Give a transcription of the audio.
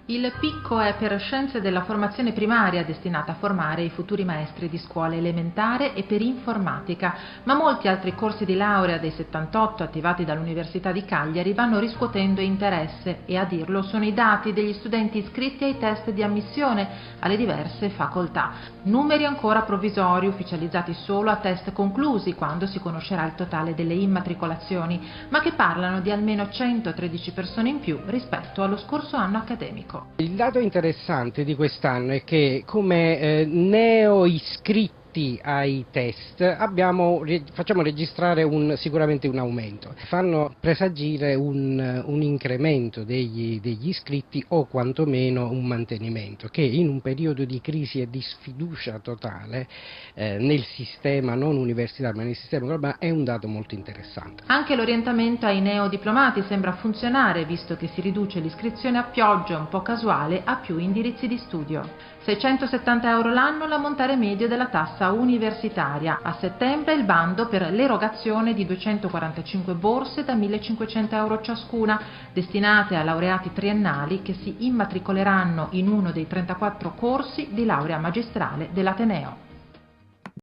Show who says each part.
Speaker 1: Il PICCO è per Scienze della Formazione Primaria, destinata a formare i futuri maestri di scuola elementare, e per Informatica, ma molti altri corsi di laurea dei 78 attivati dall'Università di Cagliari vanno riscuotendo interesse, e a dirlo sono i dati degli studenti iscritti ai test di ammissione alle diverse facoltà. Numeri ancora provvisori, ufficializzati solo a test conclusi, quando si conoscerà il totale delle immatricolazioni, ma che parlano di almeno 113 persone in più rispetto allo scorso anno accademico.
Speaker 2: Il dato interessante di quest'anno è che come neo iscritti ai test facciamo registrare sicuramente un aumento, fanno presagire un incremento degli iscritti o quantomeno un mantenimento, che in un periodo di crisi e di sfiducia totale nel sistema non universitario ma nel sistema globale è un dato molto interessante.
Speaker 1: Anche l'orientamento ai neodiplomati sembra funzionare, visto che si riduce l'iscrizione a pioggia un po' casuale a più indirizzi di studio. 670 euro l'anno l'ammontare medio della tassa universitaria. A settembre il bando per l'erogazione di 245 borse da 1.500 euro ciascuna, destinate a laureati triennali che si immatricoleranno in uno dei 34 corsi di laurea magistrale dell'Ateneo.